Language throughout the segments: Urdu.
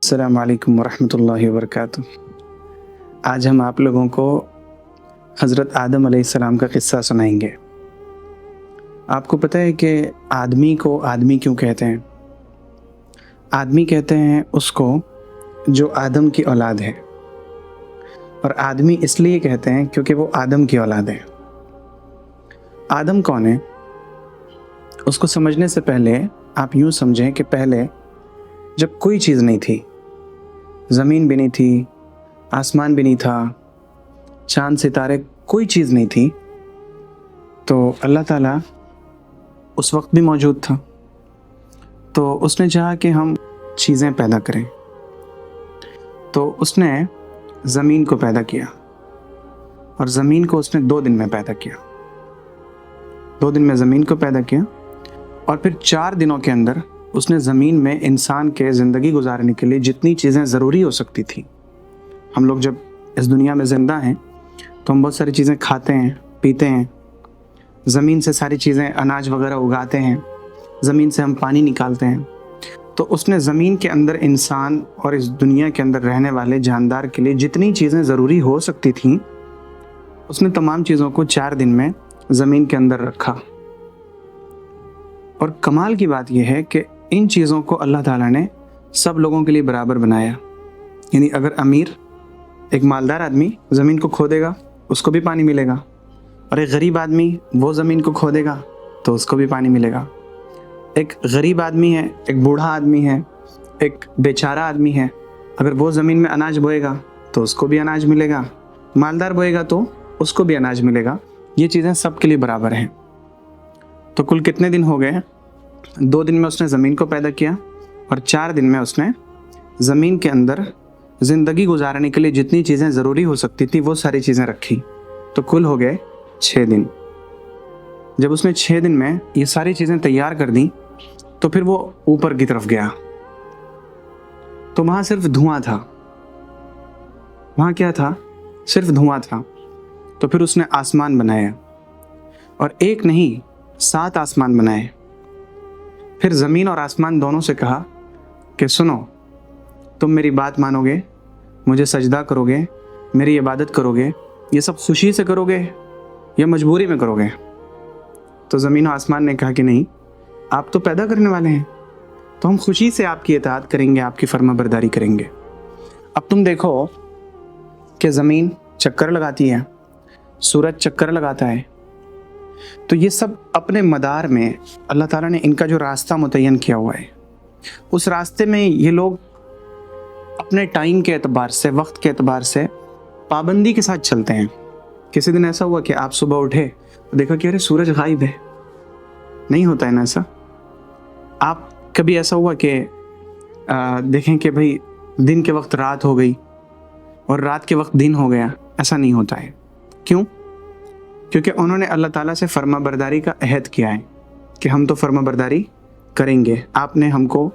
السلام علیکم ورحمۃ اللہ وبرکاتہ۔ آج ہم آپ لوگوں کو حضرت آدم علیہ السلام کا قصہ سنائیں گے۔ آپ کو پتہ ہے کہ آدمی کو آدمی کیوں کہتے ہیں؟ آدمی کہتے ہیں اس کو جو آدم کی اولاد ہے، اور آدمی اس لیے کہتے ہیں کیونکہ وہ آدم کی اولاد ہے۔ آدم کون ہے؟ اس کو سمجھنے سے پہلے آپ یوں سمجھیں کہ پہلے جب کوئی چیز نہیں تھی، زمین بھی نہیں تھی، آسمان بھی نہیں تھا، چاند ستارے، کوئی چیز نہیں تھی، تو اللہ تعالیٰ اس وقت بھی موجود تھا۔ تو اس نے چاہا کہ ہم چیزیں پیدا کریں، تو اس نے زمین کو پیدا کیا، اور زمین کو اس نے 2 دن میں پیدا کیا۔ 2 دن میں زمین کو پیدا کیا، اور پھر 4 دنوں کے اندر اس نے زمین میں انسان کے زندگی گزارنے کے لیے جتنی چیزیں ضروری ہو سکتی تھیں۔ ہم لوگ جب اس دنیا میں زندہ ہیں تو ہم بہت ساری چیزیں کھاتے ہیں، پیتے ہیں، زمین سے ساری چیزیں اناج وغیرہ اگاتے ہیں، زمین سے ہم پانی نکالتے ہیں۔ تو اس نے زمین کے اندر انسان اور اس دنیا کے اندر رہنے والے جاندار کے لیے جتنی چیزیں ضروری ہو سکتی تھیں، اس نے تمام چیزوں کو 4 دن میں زمین کے اندر رکھا۔ اور کمال کی بات یہ ہے کہ ان چیزوں کو اللہ تعالیٰ نے سب لوگوں کے لیے برابر بنایا۔ یعنی اگر امیر، ایک مالدار آدمی زمین کو کھودے گا اس کو بھی پانی ملے گا، اور ایک غریب آدمی وہ زمین کو کھودے گا تو اس کو بھی پانی ملے گا۔ ایک غریب آدمی ہے، ایک بوڑھا آدمی ہے، ایک بیچارہ آدمی ہے، اگر وہ زمین میں اناج بوئے گا تو اس کو بھی اناج ملے گا، مالدار بوئے گا تو اس کو بھی اناج ملے گا۔ یہ چیزیں سب کے لیے برابر ہیں۔ تو کل کتنے دن ہو گئے؟ 2 دن میں اس نے زمین کو پیدا کیا، اور 4 دن میں اس نے زمین کے اندر زندگی گزارنے کے لیے جتنی چیزیں ضروری ہو سکتی تھی وہ ساری چیزیں رکھی۔ تو کل ہو گئے 6 دن۔ جب اس نے 6 دن میں یہ ساری چیزیں تیار کر دیں تو پھر وہ اوپر کی طرف گیا، تو وہاں صرف دھواں تھا۔ وہاں کیا تھا؟ صرف دھواں تھا۔ تو پھر اس نے آسمان بنایا، اور ایک نہیں 7 آسمان بنائے۔ پھر زمین اور آسمان دونوں سے کہا کہ سنو، تم میری بات مانو گے، مجھے سجدہ کرو گے، میری عبادت کرو گے، یہ سب خوشی سے کرو گے یا مجبوری میں کرو گے؟ تو زمین و آسمان نے کہا کہ نہیں، آپ تو پیدا کرنے والے ہیں، تو ہم خوشی سے آپ کی اطاعت کریں گے، آپ کی فرما برداری کریں گے۔ اب تم دیکھو کہ زمین چکر لگاتی ہے، سورج چکر لگاتا ہے، تو یہ سب اپنے مدار میں اللہ تعالیٰ نے ان کا جو راستہ متعین کیا ہوا ہے، اس راستے میں یہ لوگ اپنے ٹائم کے اعتبار سے، وقت کے اعتبار سے پابندی کے ساتھ چلتے ہیں۔ کسی دن ایسا ہوا کہ آپ صبح اٹھے تو دیکھا کہ ارے سورج غائب ہے؟ نہیں ہوتا ہے نا ایسا۔ آپ کبھی ایسا ہوا کہ دیکھیں کہ بھئی دن کے وقت رات ہو گئی اور رات کے وقت دن ہو گیا؟ ایسا نہیں ہوتا ہے۔ کیوں؟ کیونکہ انہوں نے اللہ تعالیٰ سے فرما برداری کا عہد کیا ہے کہ ہم تو فرما برداری کریں گے، آپ نے ہم کو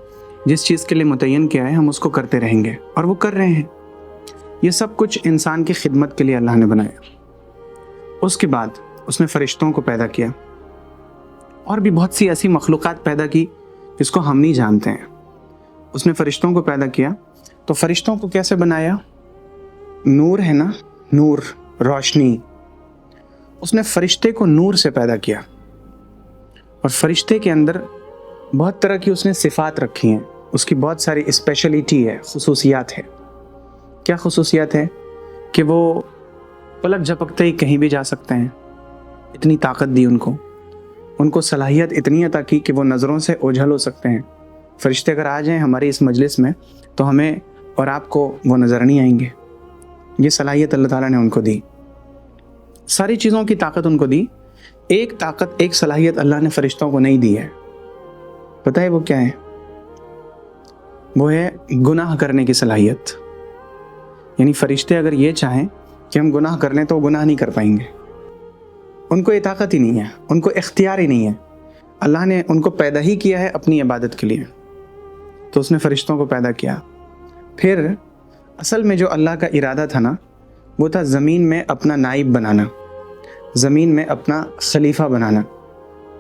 جس چیز کے لیے متعین کیا ہے ہم اس کو کرتے رہیں گے، اور وہ کر رہے ہیں۔ یہ سب کچھ انسان کی خدمت کے لیے اللہ نے بنایا۔ اس کے بعد اس نے فرشتوں کو پیدا کیا، اور بھی بہت سی ایسی مخلوقات پیدا کی جس کو ہم نہیں جانتے ہیں۔ اس نے فرشتوں کو پیدا کیا، تو فرشتوں کو کیسے بنایا؟ نور ہے نا، نور، روشنی۔ اس نے فرشتے کو نور سے پیدا کیا، اور فرشتے کے اندر بہت طرح کی اس نے صفات رکھی ہیں، اس کی بہت ساری اسپیشلٹی ہے، خصوصیات ہے۔ کیا خصوصیات ہے؟ کہ وہ پلک جھپکتے ہی کہیں بھی جا سکتے ہیں، اتنی طاقت دی ان کو صلاحیت اتنی عطا کی کہ وہ نظروں سے اوجھل ہو سکتے ہیں۔ فرشتے اگر آ جائیں ہماری اس مجلس میں تو ہمیں اور آپ کو وہ نظر نہیں آئیں گے۔ یہ صلاحیت اللہ تعالیٰ نے ان کو دی، ساری چیزوں کی طاقت ان کو دی۔ ایک طاقت، ایک صلاحیت اللہ نے فرشتوں کو نہیں دی ہے، پتہ ہے وہ کیا ہے؟ وہ ہے گناہ کرنے کی صلاحیت۔ یعنی فرشتے اگر یہ چاہیں کہ ہم گناہ کر لیں تو وہ گناہ نہیں کر پائیں گے، ان کو یہ طاقت ہی نہیں ہے، ان کو اختیار ہی نہیں ہے۔ اللہ نے ان کو پیدا ہی کیا ہے اپنی عبادت کے لیے، تو اس نے فرشتوں کو پیدا کیا۔ پھر اصل میں جو اللہ کا ارادہ تھا نا، وہ تھا زمین میں اپنا نائب بنانا، زمین میں اپنا خلیفہ بنانا۔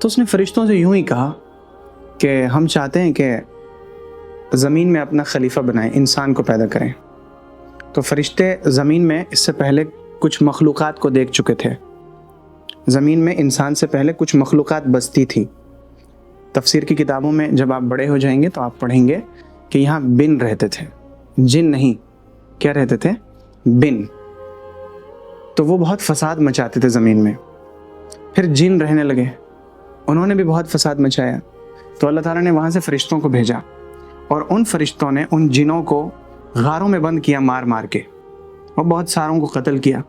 تو اس نے فرشتوں سے یوں ہی کہا کہ ہم چاہتے ہیں کہ زمین میں اپنا خلیفہ بنائیں، انسان کو پیدا کریں۔ تو فرشتے زمین میں اس سے پہلے کچھ مخلوقات کو دیکھ چکے تھے۔ زمین میں انسان سے پہلے کچھ مخلوقات بستی تھی۔ تفسیر کی کتابوں میں جب آپ بڑے ہو جائیں گے تو آپ پڑھیں گے کہ یہاں بن رہتے تھے، جن نہیں، کیا رہتے تھے؟ بن۔ تو وہ بہت فساد مچاتے تھے زمین میں۔ پھر جن رہنے لگے، انہوں نے بھی بہت فساد مچایا، تو اللہ تعالیٰ نے وہاں سے فرشتوں کو بھیجا، اور ان فرشتوں نے ان جنوں کو غاروں میں بند کیا مار مار کے، اور بہت ساروں کو قتل کیا۔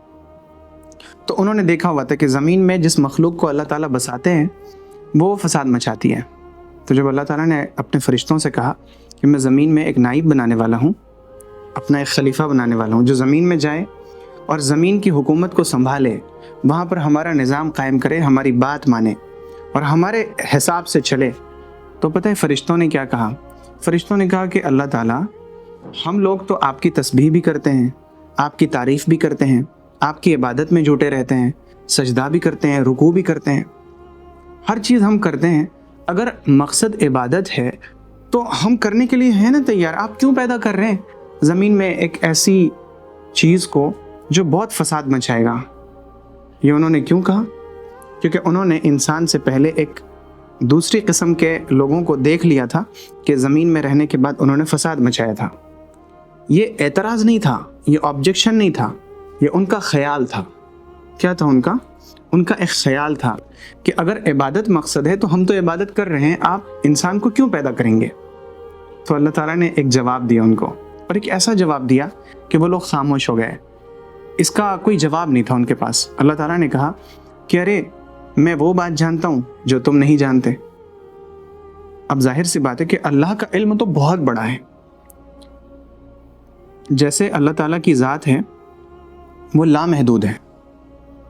تو انہوں نے دیکھا ہوا تھا کہ زمین میں جس مخلوق کو اللہ تعالیٰ بساتے ہیں وہ فساد مچاتی ہے۔ تو جب اللہ تعالیٰ نے اپنے فرشتوں سے کہا کہ میں زمین میں ایک نائب بنانے والا ہوں، اپنا ایک خلیفہ بنانے والا ہوں جو زمین میں جائے اور زمین کی حکومت کو سنبھالے، وہاں پر ہمارا نظام قائم کرے، ہماری بات مانے اور ہمارے حساب سے چلے، تو پتہ ہے فرشتوں نے کیا کہا؟ فرشتوں نے کہا کہ اللہ تعالیٰ، ہم لوگ تو آپ کی تسبیح بھی کرتے ہیں، آپ کی تعریف بھی کرتے ہیں، آپ کی عبادت میں جٹے رہتے ہیں، سجدہ بھی کرتے ہیں، رکوع بھی کرتے ہیں، ہر چیز ہم کرتے ہیں۔ اگر مقصد عبادت ہے تو ہم کرنے کے لیے ہیں نا تیار، آپ کیوں پیدا کر رہے ہیں زمین میں ایک ایسی چیز کو جو بہت فساد مچائے گا؟ یہ انہوں نے کیوں کہا؟ کیونکہ انہوں نے انسان سے پہلے ایک دوسری قسم کے لوگوں کو دیکھ لیا تھا کہ زمین میں رہنے کے بعد انہوں نے فساد مچایا تھا۔ یہ اعتراض نہیں تھا، یہ آبجیکشن نہیں تھا، یہ ان کا خیال تھا۔ کیا تھا ان کا؟ ان کا ایک خیال تھا کہ اگر عبادت مقصد ہے تو ہم تو عبادت کر رہے ہیں، آپ انسان کو کیوں پیدا کریں گے؟ تو اللہ تعالیٰ نے ایک جواب دیا ان کو، اور ایک ایسا جواب دیا کہ وہ لوگ خاموش ہو گئے۔ اس کا کوئی جواب نہیں تھا ان کے پاس۔ اللہ تعالیٰ نے کہا کہ ارے میں وہ بات جانتا ہوں جو تم نہیں جانتے۔ اب ظاہر سی بات ہے کہ اللہ کا علم تو بہت بڑا ہے۔ جیسے اللہ تعالیٰ کی ذات ہے وہ لامحدود ہے۔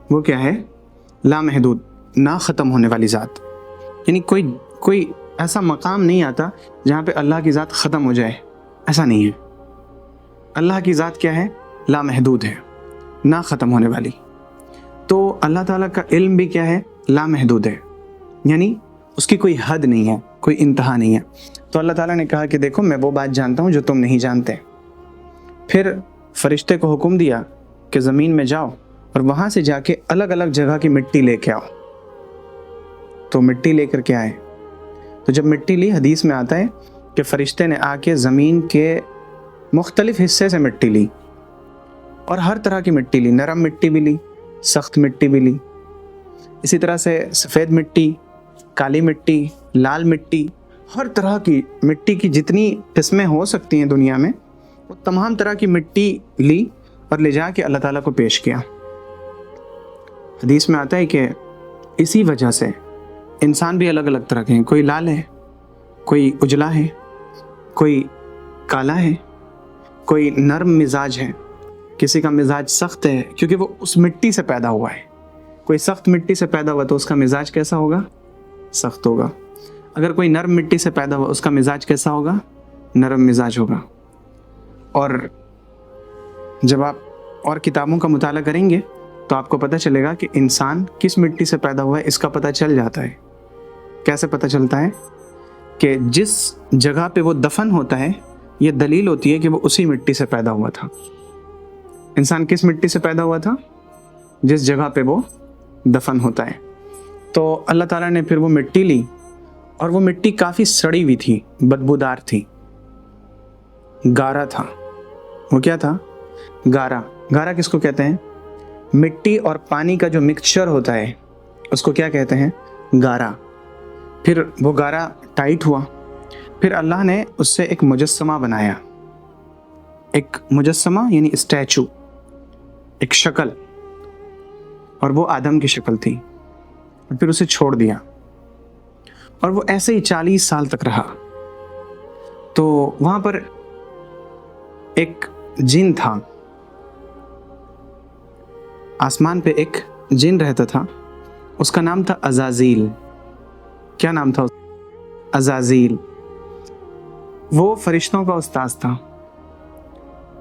وہ کیا ہے؟ لامحدود، نہ ختم ہونے والی ذات۔ یعنی کوئی ایسا مقام نہیں آتا جہاں پہ اللہ کی ذات ختم ہو جائے، ایسا نہیں ہے۔ اللہ کی ذات کیا ہے؟ لامحدود ہے، نہ ختم ہونے والی۔ تو اللہ تعالیٰ کا علم بھی کیا ہے؟ لامحدود ہے، یعنی اس کی کوئی حد نہیں ہے، کوئی انتہا نہیں ہے۔ تو اللہ تعالیٰ نے کہا کہ دیکھو میں وہ بات جانتا ہوں جو تم نہیں جانتے۔ پھر فرشتے کو حکم دیا کہ زمین میں جاؤ اور وہاں سے جا کے الگ الگ جگہ کی مٹی لے کے آؤ۔ تو مٹی لے کر کے آئے۔ تو جب مٹی لی، حدیث میں آتا ہے کہ فرشتے نے آ کے زمین کے مختلف حصے سے مٹی لی، اور ہر طرح کی مٹی لی، نرم مٹی بھی لی، سخت مٹی بھی لی، اسی طرح سے سفید مٹی، کالی مٹی، لال مٹی، ہر طرح کی مٹی کی جتنی قسمیں ہو سکتی ہیں دنیا میں، وہ تمام طرح کی مٹی لی اور لے جا کے اللہ تعالیٰ کو پیش کیا۔ حدیث میں آتا ہے کہ اسی وجہ سے انسان بھی الگ الگ طرح کے ہیں، کوئی لال ہے، کوئی اجلا ہے، کوئی کالا ہے، کوئی نرم مزاج ہے، کسی کا مزاج سخت ہے کیونکہ وہ اس مٹی سے پیدا ہوا ہے۔ کوئی سخت مٹی سے پیدا ہوا تو اس کا مزاج کیسا ہوگا؟ سخت ہوگا۔ اگر کوئی نرم مٹی سے پیدا ہوا اس کا مزاج کیسا ہوگا؟ نرم مزاج ہوگا۔ اور جب آپ اور کتابوں کا مطالعہ کریں گے تو آپ کو پتہ چلے گا کہ انسان کس مٹی سے پیدا ہوا ہے، اس کا پتہ چل جاتا ہے۔ کیسے پتہ چلتا ہے؟ کہ جس جگہ پہ وہ دفن ہوتا ہے، یہ دلیل ہوتی ہے کہ وہ اسی مٹی سے پیدا ہوا تھا۔ انسان کس مٹی سے پیدا ہوا تھا؟ جس جگہ پہ وہ دفن ہوتا ہے۔ تو اللہ تعالیٰ نے پھر وہ مٹی لی، اور وہ مٹی کافی سڑی ہوئی تھی، بدبودار تھی، گارا تھا۔ وہ کیا تھا؟ گارا۔ گارا کس کو کہتے ہیں؟ مٹی اور پانی کا جو مکسچر ہوتا ہے اس کو کیا کہتے ہیں؟ گارا۔ پھر وہ گارا ٹائٹ ہوا، پھر اللہ نے اس سے ایک مجسمہ بنایا، ایک مجسمہ یعنی اسٹیچو، ایک شکل، اور وہ آدم کی شکل تھی، اور پھر اسے چھوڑ دیا، اور وہ ایسے ہی 40 سال تک رہا۔ تو وہاں پر ایک جن تھا، آسمان پہ ایک جن رہتا تھا، اس کا نام تھا عزازیل۔ کیا نام تھا؟ عزازیل۔ وہ فرشتوں کا استاذ تھا۔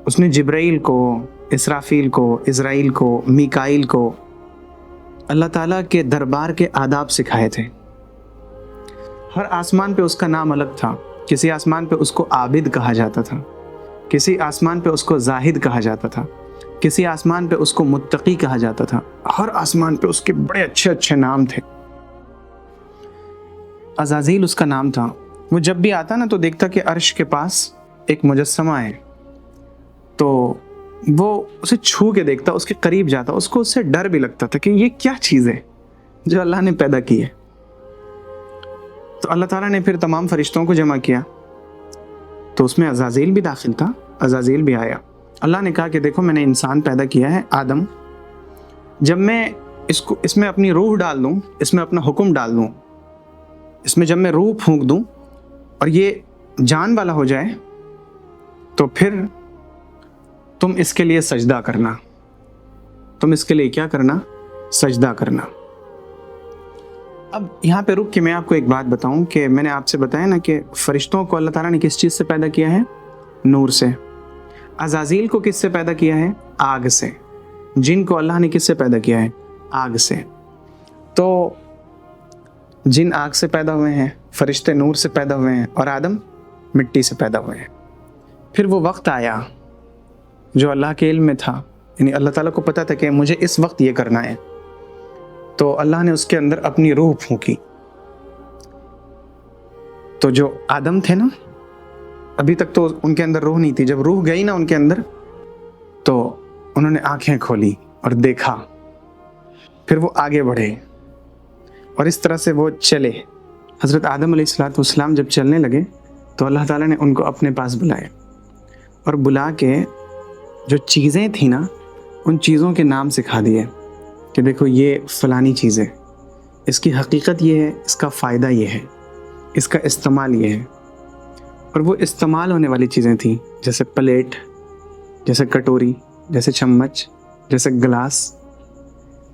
اس نے جبرائیل کو، اسرافیل کو، عزرائیل کو، میکائیل کو اللہ تعالیٰ کے دربار کے آداب سکھائے تھے۔ ہر آسمان پہ اس کا نام الگ تھا، کسی آسمان پہ اس کو عابد کہا جاتا تھا، کسی آسمان پہ اس کو زاہد کہا جاتا تھا، کسی آسمان پہ اس کو متقی کہا جاتا تھا، ہر آسمان پہ اس کے بڑے اچھے اچھے نام تھے۔ عزازیل اس کا نام تھا۔ وہ جب بھی آتا نا تو دیکھتا کہ عرش کے پاس ایک مجسمہ ہے، تو وہ اسے چھو کے دیکھتا، اس کے قریب جاتا، اس کو اس سے ڈر بھی لگتا تھا کہ یہ کیا چیز ہے جو اللہ نے پیدا کی ہے۔ تو اللہ تعالیٰ نے پھر تمام فرشتوں کو جمع کیا، تو اس میں عزازیل بھی داخل تھا۔ عزازیل بھی آیا۔ اللہ نے کہا کہ دیکھو میں نے انسان پیدا کیا ہے آدم، جب میں اس میں اپنی روح ڈال دوں، اس میں اپنا حکم ڈال دوں، اس میں جب میں روح پھونک دوں اور یہ جان والا ہو جائے تو پھر تم اس کے لیے سجدہ کرنا، تم اس کے لیے کیا کرنا؟ سجدہ کرنا۔ اب یہاں پہ رک کے میں آپ کو ایک بات بتاؤں کہ میں نے آپ سے بتایا نا کہ فرشتوں کو اللہ تعالیٰ نے کس چیز سے پیدا کیا ہے؟ نور سے۔ عزازیل کو کس سے پیدا کیا ہے؟ آگ سے۔ جن کو اللہ نے کس سے پیدا کیا ہے؟ آگ سے۔ تو جن آگ سے پیدا ہوئے ہیں، فرشتے نور سے پیدا ہوئے ہیں، اور آدم مٹی سے پیدا ہوئے ہیں۔ پھر وہ وقت آیا جو اللہ کے علم میں تھا، یعنی اللہ تعالیٰ کو پتہ تھا کہ مجھے اس وقت یہ کرنا ہے، تو اللہ نے اس کے اندر اپنی روح پھونکی۔ تو جو آدم تھے نا، ابھی تک تو ان کے اندر روح نہیں تھی، جب روح گئی نا ان کے اندر تو انہوں نے آنکھیں کھولی اور دیکھا، پھر وہ آگے بڑھے اور اس طرح سے وہ چلے۔ حضرت آدم علیہ السلام جب چلنے لگے تو اللہ تعالیٰ نے ان کو اپنے پاس بلائے، اور بلا کے جو چیزیں تھیں نا ان چیزوں کے نام سکھا دیے کہ دیکھو یہ فلانی چیز ہے، اس کی حقیقت یہ ہے، اس کا فائدہ یہ ہے، اس کا استعمال یہ ہے۔ اور وہ استعمال ہونے والی چیزیں تھیں، جیسے پلیٹ، جیسے کٹوری، جیسے چمچ، جیسے گلاس۔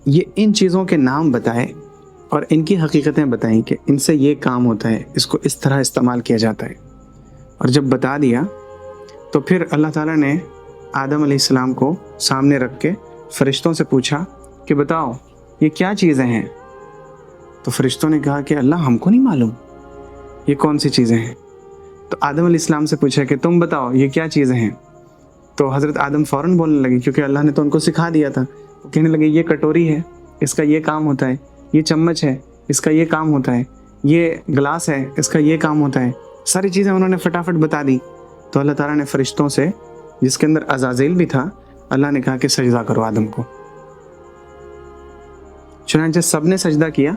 یہ ان چیزوں کے نام بتائے اور ان کی حقیقتیں بتائیں کہ ان سے یہ کام ہوتا ہے، اس کو اس طرح استعمال کیا جاتا ہے۔ اور جب بتا دیا تو پھر اللہ تعالیٰ نے آدم علیہ السلام کو سامنے رکھ کے فرشتوں سے پوچھا کہ بتاؤ یہ کیا چیزیں ہیں؟ تو فرشتوں نے کہا کہ اللہ ہم کو نہیں معلوم یہ کون سی چیزیں ہیں۔ تو آدم علیہ السلام سے پوچھا کہ تم بتاؤ یہ کیا چیزیں ہیں؟ تو حضرت آدم فوراً بولنے لگے، کیونکہ اللہ نے تو ان کو سکھا دیا تھا۔ وہ کہنے لگے یہ کٹوری ہے، اس کا یہ کام ہوتا ہے، یہ چمچ ہے، اس کا یہ کام ہوتا ہے، یہ گلاس ہے، اس کا یہ کام ہوتا ہے۔ ساری چیزیں انہوں نے فٹافٹ بتا دی۔ تو اللہ تعالیٰ نے فرشتوں سے، جس کے اندر عزازیل بھی تھا، اللہ نے کہا کہ سجدہ کرو آدم کو۔ چنانچہ سب نے سجدہ کیا،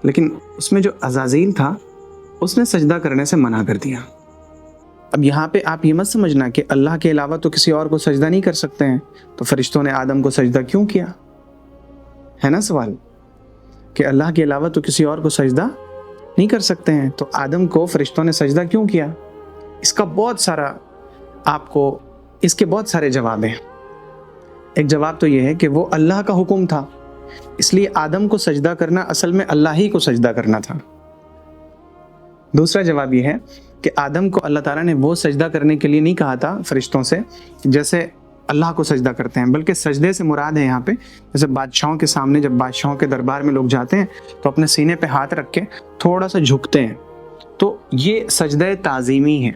لیکن اس میں جو عزازیل تھا اس نے سجدہ کرنے سے منع کر دیا۔ اب یہاں پہ آپ یہ مت سمجھنا کہ اللہ کے علاوہ تو کسی اور کو سجدہ نہیں کر سکتے ہیں، تو فرشتوں نے آدم کو سجدہ کیوں کیا؟ ہے نا سوال کہ اللہ کے علاوہ تو کسی اور کو سجدہ نہیں کر سکتے ہیں، تو آدم کو فرشتوں نے سجدہ کیوں کیا؟ اس کا بہت سارا آپ کو اس کے بہت سارے جواب ہیں۔ ایک جواب تو یہ ہے کہ وہ اللہ کا حکم تھا، اس لیے آدم کو سجدہ کرنا اصل میں اللہ ہی کو سجدہ کرنا تھا۔ دوسرا جواب یہ ہے کہ آدم کو اللہ تعالیٰ نے وہ سجدہ کرنے کے لیے نہیں کہا تھا فرشتوں سے جیسے اللہ کو سجدہ کرتے ہیں، بلکہ سجدے سے مراد ہے یہاں پہ جیسے بادشاہوں کے سامنے، جب بادشاہوں کے دربار میں لوگ جاتے ہیں تو اپنے سینے پہ ہاتھ رکھ کے تھوڑا سا جھکتے ہیں، تو یہ سجدہ تعظیمی ہے۔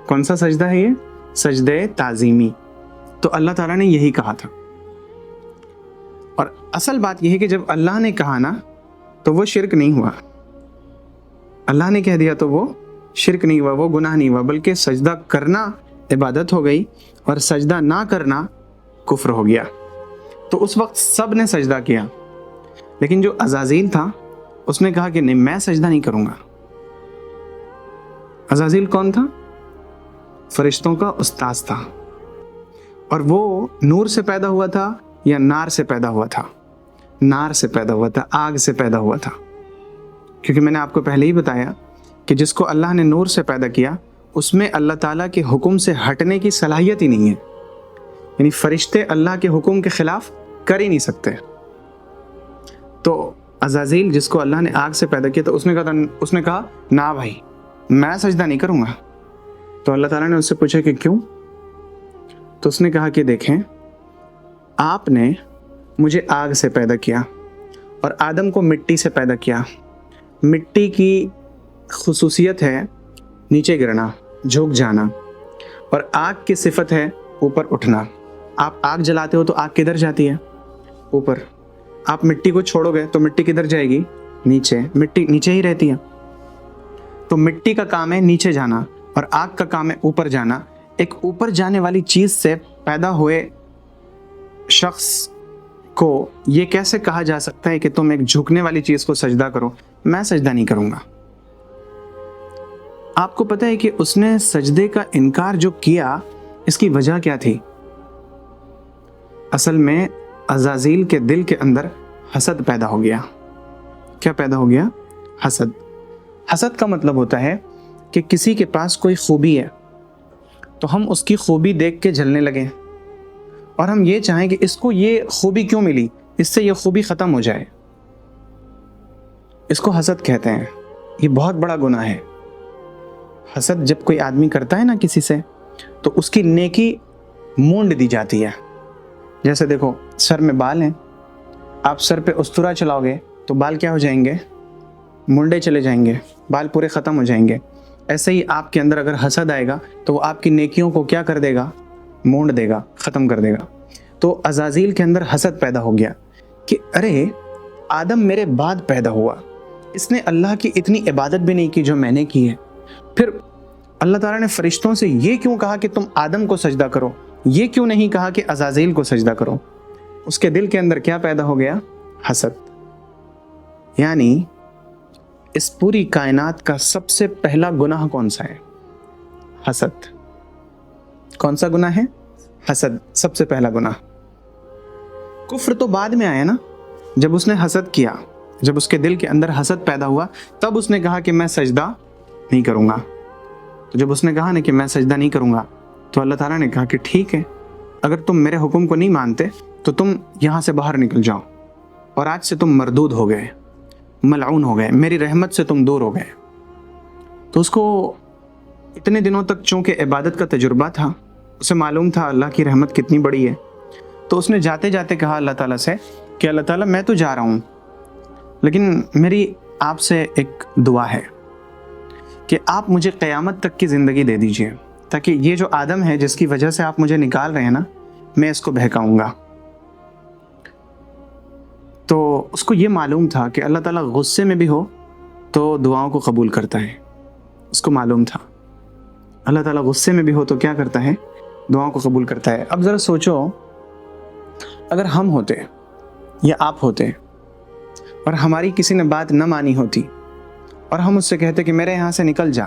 کون سا سجدہ ہے یہ؟ سجدہ تعظیمی۔ تو اللہ تعالیٰ نے یہی کہا تھا۔ اور اصل بات یہ ہے کہ جب اللہ نے کہا نا تو وہ شرک نہیں ہوا، اللہ نے کہہ دیا تو وہ شرک نہیں ہوا، وہ گناہ نہیں ہوا، بلکہ سجدہ کرنا عبادت ہو گئی اور سجدہ نہ کرنا کفر ہو گیا۔ تو اس وقت سب نے سجدہ کیا، لیکن جو عزازیل تھا اس نے کہا کہ نہیں میں سجدہ نہیں کروں گا۔ عزازیل کون تھا؟ فرشتوں کا استاذ تھا، اور وہ نور سے پیدا ہوا تھا یا نار سے پیدا ہوا تھا؟ نار سے پیدا ہوا تھا، آگ سے پیدا ہوا تھا، کیونکہ میں نے آپ کو پہلے ہی بتایا کہ جس کو اللہ نے نور سے پیدا کیا اس میں اللہ تعالیٰ کے حکم سے ہٹنے کی صلاحیت ہی نہیں ہے، یعنی فرشتے اللہ کے حکم کے خلاف کر ہی نہیں سکتے۔ تو عزازیل جس کو اللہ نے آگ سے پیدا کیا تو اس نے کہا نا بھائی میں سجدہ نہیں کروں گا۔ تو اللہ تعالیٰ نے اس سے پوچھا کہ کیوں؟ تو اس نے کہا کہ دیکھیں آپ نے مجھے آگ سے پیدا کیا اور آدم کو مٹی سے پیدا کیا۔ مٹی کی خصوصیت ہے نیچے گرنا، جھک جانا. اور آگ کی صفت ہے اوپر اٹھنا. آپ آگ جلاتے ہو تو آگ کدھر جاتی ہے؟ اوپر. آپ مٹی کو چھوڑو گے تو مٹی کدھر جائے گی؟ نیچے. مٹی نیچے ہی رہتی ہے. تو مٹی کا کام ہے نیچے جانا اور آگ کا کام ہے اوپر جانا. ایک اوپر جانے والی چیز سے پیدا ہوئے شخص کو یہ کیسے کہا جا سکتا ہے کہ تم ایک جھکنے والی چیز کو سجدہ کرو؟ میں سجدہ نہیں کروں گا. آپ کو پتہ ہے کہ اس نے سجدے کا انکار جو کیا اس کی وجہ کیا تھی؟ اصل میں عزازیل کے دل کے اندر حسد پیدا ہو گیا. کیا پیدا ہو گیا؟ حسد. حسد کا مطلب ہوتا ہے کہ کسی کے پاس کوئی خوبی ہے تو ہم اس کی خوبی دیکھ کے جلنے لگیں اور ہم یہ چاہیں کہ اس کو یہ خوبی کیوں ملی، اس سے یہ خوبی ختم ہو جائے. اس کو حسد کہتے ہیں. یہ بہت بڑا گناہ ہے. حسد جب کوئی آدمی کرتا ہے نا کسی سے تو اس کی نیکی مونڈ دی جاتی ہے. جیسے دیکھو سر میں بال ہیں، آپ سر پہ استرا چلاؤ گے تو بال کیا ہو جائیں گے؟ منڈے چلے جائیں گے، بال پورے ختم ہو جائیں گے. ایسے ہی آپ کے اندر اگر حسد آئے گا تو وہ آپ کی نیکیوں کو کیا کر دے گا؟ مونڈ دے گا، ختم کر دے گا. تو عزازیل کے اندر حسد پیدا ہو گیا کہ ارے آدم میرے بعد پیدا ہوا، اس نے اللہ کی اتنی عبادت بھی نہیں کی جو میں نے کی ہے. پھر اللہ تعالیٰ نے فرشتوں سے یہ کیوں کہا کہ تم آدم کو سجدہ کرو، یہ کیوں نہیں کہا کہ عزازیل کو سجدہ کرو؟ اس کے دل کے اندر کیا پیدا ہو گیا؟ حسد. یعنی اس پوری کائنات کا سب سے پہلا گناہ کون سا ہے؟ حسد. کون سا گناہ ہے؟ حسد. سب سے پہلا گناہ. کفر تو بعد میں آیا نا. جب اس نے حسد کیا، جب اس کے دل کے اندر حسد پیدا ہوا تب اس نے کہا کہ میں سجدہ نہیں کروں گا. تو جب اس نے کہا نا کہ میں سجدہ نہیں کروں گا تو اللہ تعالیٰ نے کہا کہ ٹھیک ہے، اگر تم میرے حکم کو نہیں مانتے تو تم یہاں سے باہر نکل جاؤ اور آج سے تم مردود ہو گئے، ملعون ہو گئے، میری رحمت سے تم دور ہو گئے. تو اس کو اتنے دنوں تک چونکہ عبادت کا تجربہ تھا، اسے معلوم تھا اللہ کی رحمت کتنی بڑی ہے، تو اس نے جاتے جاتے کہا اللہ تعالیٰ سے کہ اللہ تعالیٰ میں تو جا رہا ہوں لیکن میری آپ سے ایک دعا ہے کہ آپ مجھے قیامت تک کی زندگی دے دیجئے تاکہ یہ جو آدم ہے جس کی وجہ سے آپ مجھے نکال رہے ہیں نا، میں اس کو بہکاؤں گا. تو اس کو یہ معلوم تھا کہ اللہ تعالیٰ غصے میں بھی ہو تو دعاؤں کو قبول کرتا ہے. اس کو معلوم تھا اللہ تعالیٰ غصے میں بھی ہو تو کیا کرتا ہے؟ دعاؤں کو قبول کرتا ہے. اب ذرا سوچو اگر ہم ہوتے یا آپ ہوتے اور ہماری کسی نے بات نہ مانی ہوتی اور ہم اس سے کہتے کہ میرے یہاں سے نکل جا،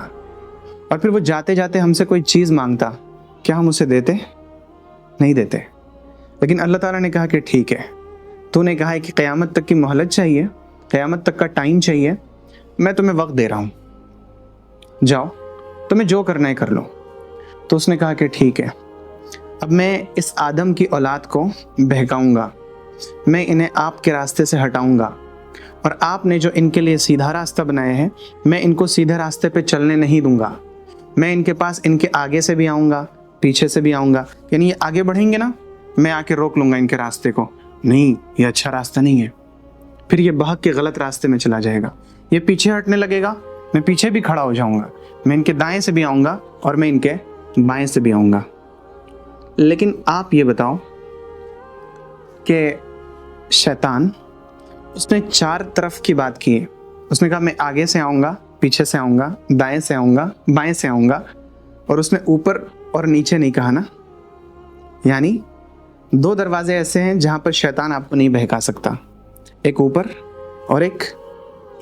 اور پھر وہ جاتے جاتے ہم سے کوئی چیز مانگتا، کیا ہم اسے دیتے؟ نہیں دیتے. لیکن اللہ تعالیٰ نے کہا کہ ٹھیک ہے، تو نے کہا ہے کہ قیامت تک کی مہلت چاہیے، قیامت تک کا ٹائم چاہیے، میں تمہیں وقت دے رہا ہوں، جاؤ تمہیں جو کرنا ہے کر لو. تو اس نے کہا کہ ٹھیک ہے، اب میں اس آدم کی اولاد کو بہکاؤں گا، میں انہیں آپ کے راستے سے ہٹاؤں گا، اور آپ نے جو ان کے لیے سیدھا راستہ بنایا ہے میں ان کو سیدھے راستے پہ چلنے نہیں دوں گا. میں ان کے پاس ان کے آگے سے بھی آؤں گا، پیچھے سے بھی آؤں گا. یعنی یہ آگے بڑھیں گے نا، میں آ کے روک لوں گا ان کے راستے کو، نہیں یہ اچھا راستہ نہیں ہے. پھر یہ بہک کے غلط راستے میں چلا جائے گا. یہ پیچھے ہٹنے لگے گا، میں پیچھے بھی کھڑا ہو جاؤں گا، میں ان کے دائیں سے بھی آؤں گا اور میں ان کے بائیں سے بھی آؤں گا. لیکن آپ یہ بتاؤ کہ شیطان اس نے چار طرف کی بات کی ہے. اس نے کہا میں آگے سے آؤں گا، پیچھے سے آؤں گا، دائیں سے آؤں گا، بائیں سے آؤں گا، اور اس نے اوپر اور نیچے نہیں کہا نا. یعنی دو دروازے ایسے ہیں جہاں پر شیطان آپ کو نہیں بہکا سکتا، ایک اوپر اور ایک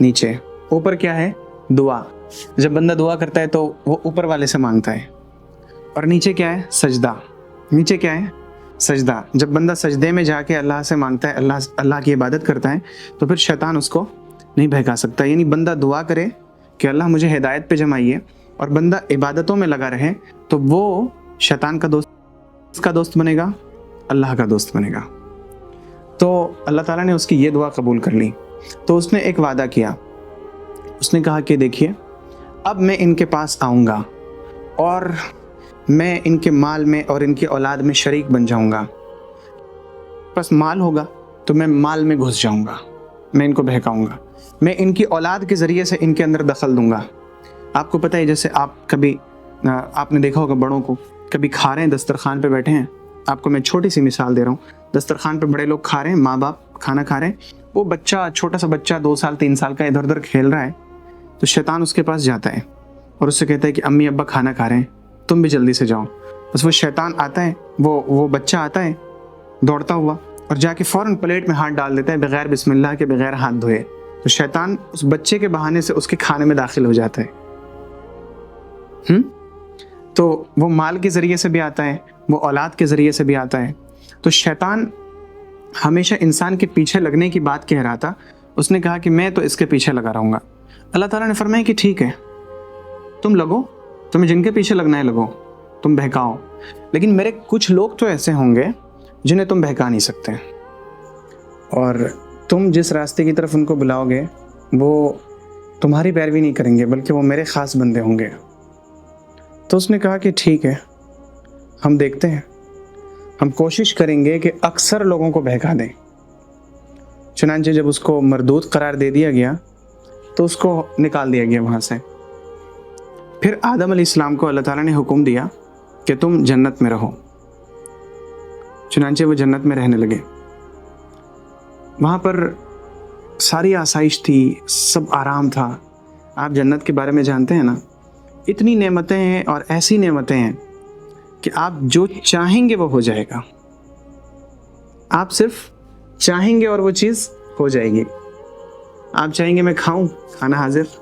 نیچے. اوپر کیا ہے؟ دعا. جب بندہ دعا کرتا ہے تو وہ اوپر والے سے مانگتا ہے. اور نیچے کیا ہے؟ سجدہ. نیچے کیا ہے؟ سجدہ. جب بندہ سجدے میں جا کے اللہ سے مانگتا ہے، اللہ کی عبادت کرتا ہے، تو پھر شیطان اس کو نہیں بہکا سکتا. یعنی بندہ دعا کرے کہ اللہ مجھے ہدایت پہ جمائیے، اور بندہ عبادتوں میں لگا رہے تو وہ شیطان کا دوست، اس کا دوست بنے گا، اللہ کا دوست بنے گا. تو اللہ تعالیٰ نے اس کی یہ دعا قبول کر لی. تو اس نے ایک وعدہ کیا. اس نے کہا کہ دیکھیے اب میں ان کے پاس آؤں گا اور میں ان کے مال میں اور ان کی اولاد میں شریک بن جاؤں گا. بس مال ہوگا تو میں مال میں گھس جاؤں گا، میں ان کو بہکاؤں گا، میں ان کی اولاد کے ذریعے سے ان کے اندر دخل دوں گا. آپ کو پتہ ہے جیسے آپ نے دیکھا ہوگا بڑوں کو کبھی کھا رہے ہیں دسترخوان پہ بیٹھے ہیں، آپ کو میں چھوٹی سی مثال دے رہا ہوں، دسترخوان پہ بڑے لوگ کھا رہے ہیں، ماں باپ کھانا کھا رہے ہیں، وہ بچہ چھوٹا سا بچہ 2 سال 3 سال کا ادھر ادھر کھیل رہا ہے، تو شیطان اس کے پاس جاتا ہے اور اس سے کہتا ہے کہ امی ابا کھانا کھا رہے ہیں، تم بھی جلدی سے جاؤ۔ بس وہ شیطان آتا ہے، وہ بچہ آتا ہے دوڑتا ہوا اور جا کے فوراً پلیٹ میں ہاتھ ڈال دیتا ہے بغیر بسم اللہ کے، بغیر ہاتھ دھوئے۔ تو شیطان اس بچے کے بہانے سے اس کے کھانے میں داخل ہو جاتا ہے۔ تو وہ مال کے ذریعے سے بھی آتا ہے، وہ اولاد کے ذریعے سے بھی آتا ہے۔ تو شیطان ہمیشہ انسان کے پیچھے لگنے کی بات کہہ رہا تھا، اس نے کہا کہ میں تو اس کے پیچھے لگا رہوں گا۔ اللہ تعالیٰ نے فرمایا کہ ٹھیک ہے، تم لگو، تمہیں جن کے پیچھے لگنا ہے لگو، تم بہکاؤ، لیکن میرے کچھ لوگ تو ایسے ہوں گے جنہیں تم بہکا نہیں سکتے، اور تم جس راستے کی طرف ان کو بلاؤ گے وہ تمہاری پیروی نہیں کریں گے، بلکہ وہ میرے خاص بندے ہوں گے۔ تو اس نے کہا کہ ٹھیک ہے، ہم دیکھتے ہیں، ہم کوشش کریں گے کہ اکثر لوگوں کو بہکا دیں۔ چنانچہ جب اس کو مردود قرار دے دیا گیا تو اس کو نکال دیا گیا وہاں سے۔ پھر آدم علیہ السلام کو اللہ تعالیٰ نے حکم دیا کہ تم جنت میں رہو، چنانچہ وہ جنت میں رہنے لگے۔ وہاں پر ساری آسائش تھی، سب آرام تھا۔ آپ جنت کے بارے میں جانتے ہیں نا، اتنی نعمتیں ہیں اور ایسی نعمتیں ہیں کہ آپ جو چاہیں گے وہ ہو جائے گا، آپ صرف چاہیں گے اور وہ چیز ہو جائے گی۔ آپ چاہیں گے میں کھاؤں، کھانا حاضر،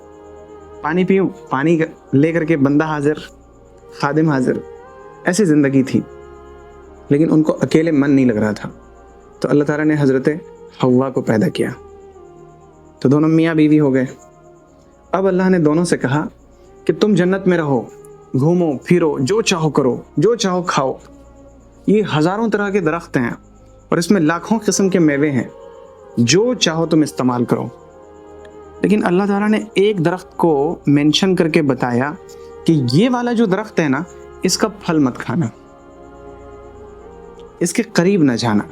پانی پیوں، پانی لے کر کے بندہ حاضر، خادم حاضر، ایسی زندگی تھی۔ لیکن ان کو اکیلے من نہیں لگ رہا تھا، تو اللہ تعالیٰ نے حضرت حوا کو پیدا کیا، تو دونوں میاں بیوی ہو گئے۔ اب اللہ نے دونوں سے کہا کہ تم جنت میں رہو، گھومو پھرو، جو چاہو کرو، جو چاہو کھاؤ۔ یہ ہزاروں طرح کے درخت ہیں اور اس میں لاکھوں قسم کے میوے ہیں، جو چاہو تم استعمال کرو۔ لیکن اللہ تعالیٰ نے ایک درخت کو مینشن کر کے بتایا کہ یہ والا جو درخت ہے نا، اس کا پھل مت کھانا، اس کے قریب نہ جانا۔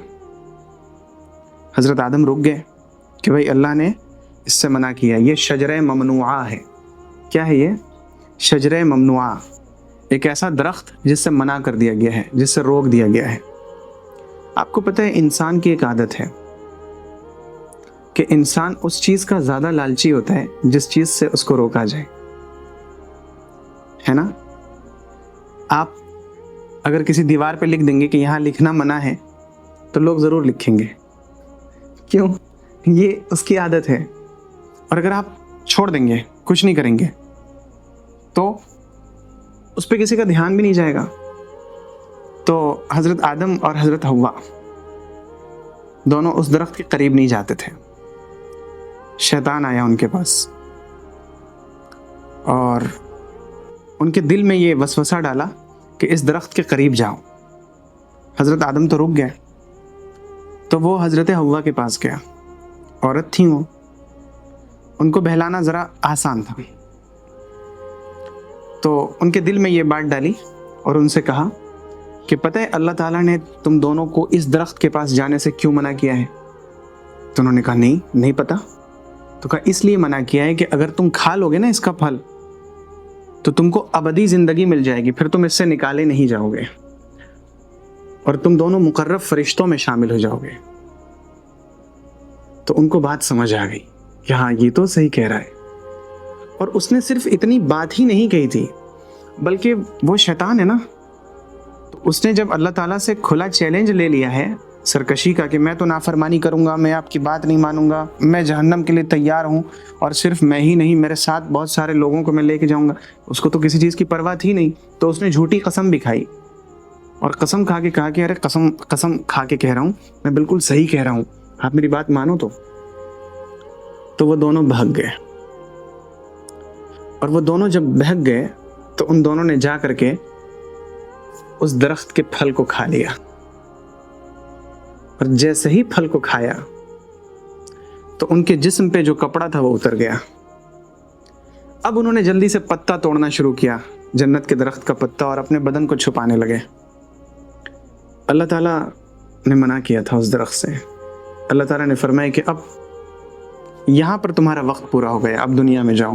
حضرت آدم رک گئے کہ بھائی اللہ نے اس سے منع کیا، یہ شجرہ ممنوعہ ہے۔ کیا ہے یہ؟ شجرہ ممنوعہ، ایک ایسا درخت جس سے منع کر دیا گیا ہے، جس سے روک دیا گیا ہے۔ آپ کو پتہ ہے انسان کی ایک عادت ہے کہ انسان اس چیز کا زیادہ لالچی ہوتا ہے جس چیز سے اس کو روکا جائے، ہے نا؟ آپ اگر کسی دیوار پہ لکھ دیں گے کہ یہاں لکھنا منع ہے تو لوگ ضرور لکھیں گے، کیوں؟ یہ اس کی عادت ہے۔ اور اگر آپ چھوڑ دیں گے، کچھ نہیں کریں گے، تو اس پہ کسی کا دھیان بھی نہیں جائے گا۔ تو حضرت آدم اور حضرت حوا دونوں اس درخت کے قریب نہیں جاتے تھے۔ شیطان آیا ان کے پاس اور ان کے دل میں یہ وسوسہ ڈالا کہ اس درخت کے قریب جاؤ۔ حضرت آدم تو رک گئے، تو وہ حضرت حوا کے پاس گیا، عورت تھی وہ، ان کو بہلانا ذرا آسان تھا، تو ان کے دل میں یہ بات ڈالی اور ان سے کہا کہ پتہ ہے اللہ تعالیٰ نے تم دونوں کو اس درخت کے پاس جانے سے کیوں منع کیا ہے؟ تو انہوں نے کہا نہیں پتہ۔ تو کہا اس لیے منع کیا ہے کہ اگر تم کھا لوگے نا اس کا پھل تو تم کو ابدی زندگی مل جائے گی، پھر تم اس سے نکالے نہیں جاؤ گے اور تم دونوں مقرب فرشتوں میں شامل ہو جاؤ گے۔ تو ان کو بات سمجھ آ گئی کہ ہاں یہ تو صحیح کہہ رہا ہے۔ اور اس نے صرف اتنی بات ہی نہیں کہی تھی، بلکہ وہ شیطان ہے نا، تو اس نے جب اللہ تعالیٰ سے کھلا چیلنج لے لیا ہے سرکشی کا کہ میں تو نافرمانی کروں گا، میں آپ کی بات نہیں مانوں گا، میں جہنم کے لیے تیار ہوں، اور صرف میں ہی نہیں میرے ساتھ بہت سارے لوگوں کو میں لے کے جاؤں گا، اس کو تو کسی چیز کی پرواہ تھی نہیں۔ تو اس نے جھوٹی قسم بھی کھائی اور قسم کھا کے کہا کہ ارے قسم کھا کے کہہ رہا ہوں، میں بالکل صحیح کہہ رہا ہوں، آپ میری بات مانو۔ تو وہ دونوں بھاگ گئے، اور وہ دونوں جب بھاگ گئے تو ان دونوں نے جا کر کے اس درخت کے پھل کو کھا لیا، اور جیسے ہی پھل کو کھایا تو ان کے جسم پہ جو کپڑا تھا وہ اتر گیا۔ اب انہوں نے جلدی سے پتا توڑنا شروع کیا، جنت کے درخت کا پتا، اور اپنے بدن کو چھپانے لگے۔ اللہ تعالیٰ نے منع کیا تھا اس درخت سے۔ اللہ تعالیٰ نے فرمایا کہ اب یہاں پر تمہارا وقت پورا ہو گیا، اب دنیا میں جاؤ۔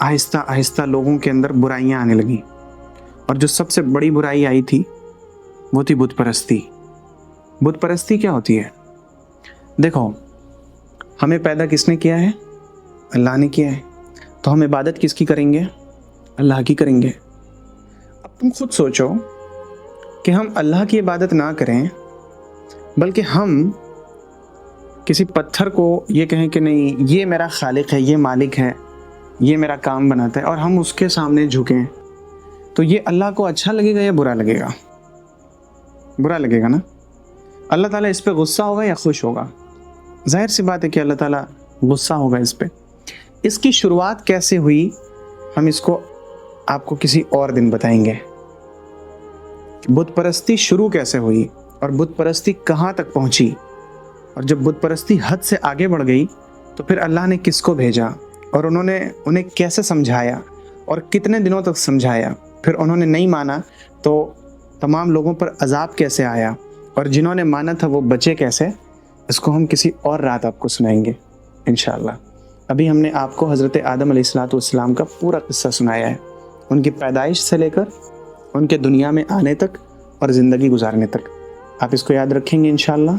آہستہ آہستہ لوگوں کے اندر برائیاں آنے لگیں، اور جو سب سے بڑی برائی آئی تھی وہ تھی بت پرستی۔ بت پرستی کیا ہوتی ہے؟ دیکھو، ہمیں پیدا کس نے کیا ہے؟ اللہ نے کیا ہے، تو ہم عبادت کس کی کریں گے؟ اللہ کی کریں گے۔ اب تم خود سوچو کہ ہم اللہ کی عبادت نہ کریں، بلکہ ہم کسی پتھر کو یہ کہیں کہ نہیں یہ میرا خالق ہے، یہ مالک ہے، یہ میرا کام بناتا ہے، اور ہم اس کے سامنے جھکیں، تو یہ اللہ کو اچھا لگے گا یا برا لگے گا؟ برا لگے گا نا۔ اللہ تعالیٰ اس پہ غصہ ہوگا یا خوش ہوگا؟ ظاہر سی بات ہے کہ اللہ تعالیٰ غصہ ہوگا اس پہ۔ اس کی شروعات کیسے ہوئی، ہم اس کو آپ کو کسی اور دن بتائیں گے۔ بت پرستی شروع کیسے ہوئی اور بت پرستی کہاں تک پہنچی، اور جب بت پرستی حد سے آگے بڑھ گئی تو پھر اللہ نے کس کو بھیجا، اور انہیں کیسے سمجھایا، اور کتنے دنوں تک سمجھایا، پھر انہوں نے نہیں مانا تو تمام لوگوں پر عذاب کیسے آیا، اور جنہوں نے مانا تھا وہ بچے کیسے، اس کو ہم کسی اور رات آپ کو سنائیں گے انشاءاللہ۔ ابھی ہم نے آپ کو حضرت آدم علیہ السلام کا پورا قصہ سنایا ہے، ان کی پیدائش سے لے کر ان کے دنیا میں آنے تک اور زندگی گزارنے تک۔ آپ اس کو یاد رکھیں گے انشاءاللہ۔